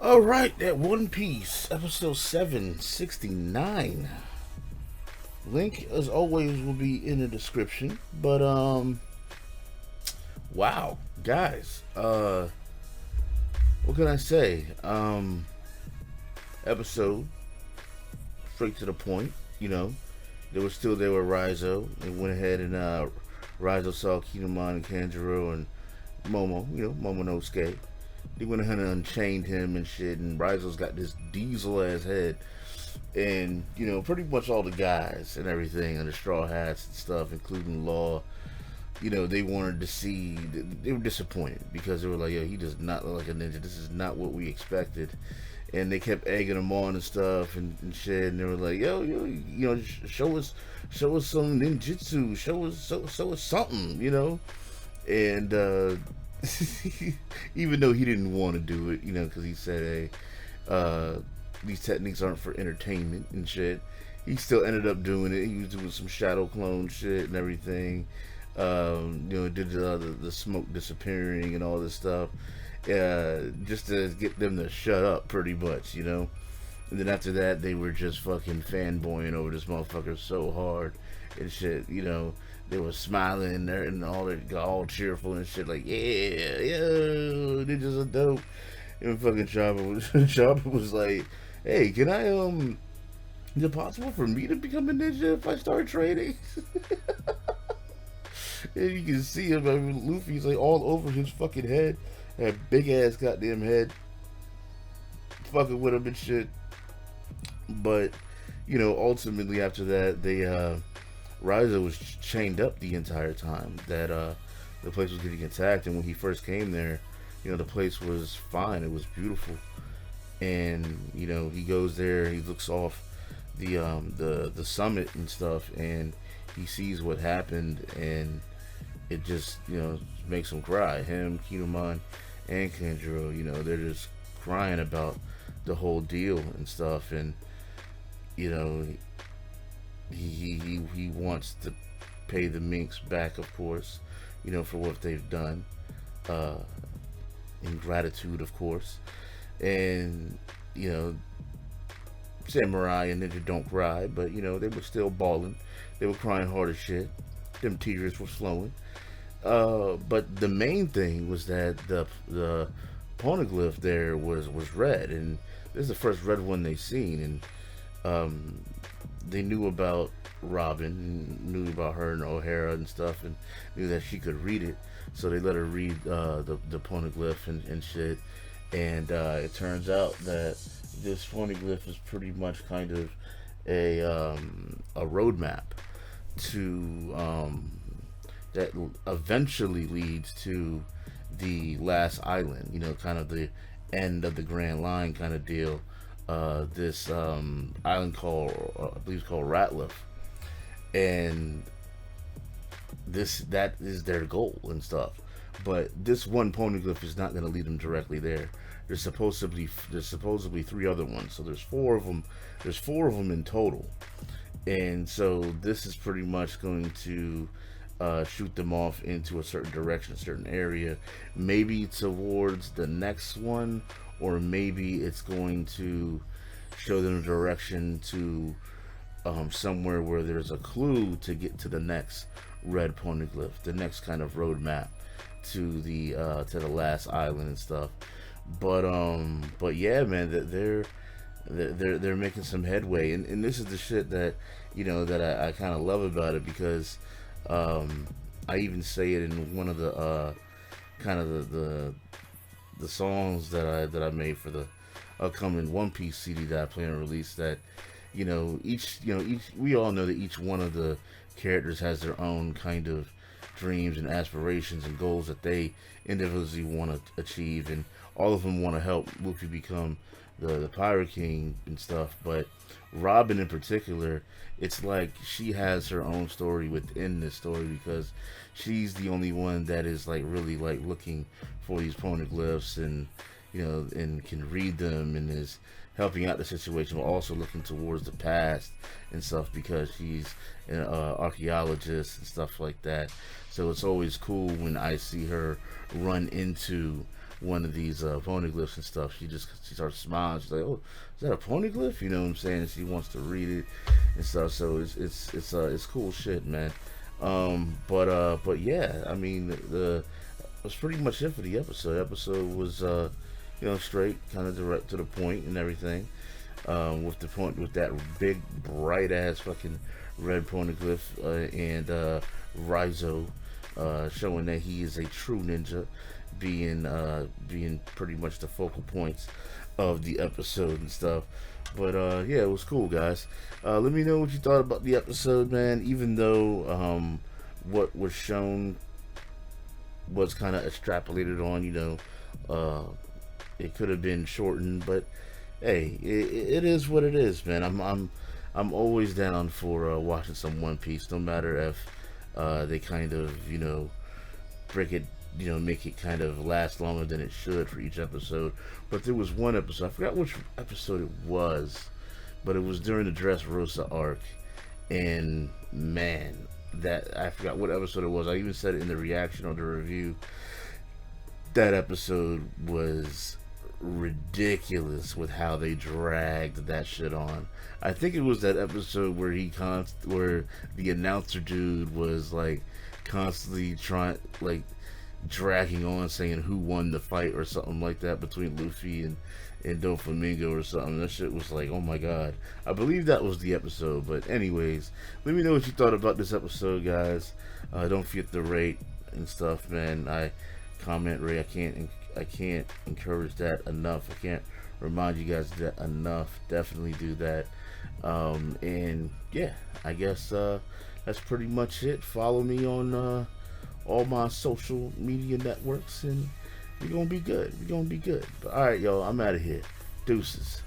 All right, that One Piece episode 769. Link, as always, will be in the description. But wow, guys, what can I say? Episode straight to the point. You know, they were still there with Raizo. They went ahead and Raizo saw Kinemon and Kanjuro and Momo. You know, Momonosuke. They went ahead and unchained him and shit. And Raizo's got this diesel ass head. And, you know, pretty much all the guys and everything, and the straw hats and stuff, including Law, you know, they wanted to see, they were disappointed because they were like, yo, he does not look like a ninja. This is not what we expected. And they kept egging him on and stuff and shit. And they were like, yo, you know, show us some ninjutsu, show us something, you know. And even though he didn't want to do it, you know, because he said, hey, these techniques aren't for entertainment and shit. He still ended up doing it. He was doing some shadow clone shit and everything. You know, did the smoke disappearing and all this stuff, just to get them to shut up, pretty much, you know. And then after that, they were just fucking fanboying over this motherfucker so hard and shit, you know. They were smiling there and all cheerful and shit, like, yeah, yo, ninjas are dope. And fucking Chopper was like, hey, can I, is it possible for me to become a ninja if I start training? And you can see him, I mean, Luffy's like all over his fucking head. That big ass goddamn head. Fucking with him and shit. But, you know, ultimately after that, Raizo was chained up the entire time that the place was getting attacked. And when he first came there, you know, the place was fine. It was beautiful. And, you know, he goes there, he looks off the summit and stuff, and he sees what happened, and it just, you know, makes him cry. Him, Kinemon, and Kanjuro, you know, they're just crying about the whole deal and stuff. And, you know, he wants to pay the minks back, of course, you know, for what they've done, in gratitude, of course. And, you know, Samurai and Ninja don't cry, but, you know, they were still bawling. They were crying hard as shit. Them tears were flowing. But the main thing was that the poneglyph there was red, and this is the first red one they seen. And they knew about Robin, knew about her and O'Hara and stuff, and knew that she could read it. So they let her read the poneglyph and shit. And it turns out that this poneglyph is pretty much kind of a roadmap to that eventually leads to the last island. You know, kind of the end of the Grand Line kind of deal. This island called, I believe, it's called Ratliff, and that is their goal and stuff. But this one poneglyph is not going to lead them directly there. There's supposedly three other ones, so there's four of them. There's four of them in total, and so this is pretty much going to shoot them off into a certain direction, a certain area, maybe towards the next one, or maybe it's going to show them a direction to somewhere where there's a clue to get to the next red poneglyph, the next kind of roadmap to the last island and stuff. But yeah, man, they're making some headway, and this is the shit that, you know, that I kind of love about it, because I even say it in one of the kind of the songs that I made for the upcoming One Piece CD that I plan to release, that, you know, each we all know that each one of the characters has their own kind of dreams and aspirations and goals that they individually want to achieve, and all of them want to help Luffy become the Pirate King and stuff. But Robin in particular, it's like she has her own story within this story, because she's the only one that is like really like looking for these poneglyphs, and, you know, and can read them, and is helping out the situation, but also looking towards the past and stuff, because she's an archaeologist and stuff like that. So it's always cool when I see her run into one of these poneglyphs and stuff, she starts smiling. She's like, "Oh, is that a poneglyph?" You know what I'm saying? And she wants to read it and stuff. So it's cool shit, man. But yeah, I mean, that's pretty much it for the episode. Episode was straight, kind of direct to the point and everything. With that big bright ass fucking red poneglyph and Raizo showing that he is a true ninja, being pretty much the focal points of the episode and stuff. But yeah, it was cool, guys. Let me know what you thought about the episode, man. Even though what was shown was kind of extrapolated on, it could have been shortened, but hey, it is what it is, man. I'm always down for watching some One Piece, no matter if they kind of break it, make it kind of last longer than it should for each episode. But there was one episode, I forgot which episode it was, but it was during the Dressrosa arc, and man, that I forgot what episode it was. I even said it in the reaction or the review. That episode was ridiculous with how they dragged that shit on. I think it was that episode where where the announcer dude was like constantly dragging on, saying who won the fight or something like that between Luffy and Doflamingo or something. That shit was like, oh my god. I believe that was the episode. But anyways, let me know what you thought about this episode, guys. Don't forget to rate and stuff, man. Comment, rate. I can't encourage that enough. I can't remind you guys that enough. Definitely do that. And yeah, I guess that's pretty much it. Follow me on all my social media networks, and we're gonna be good. But all right, y'all, I'm out of here. Deuces.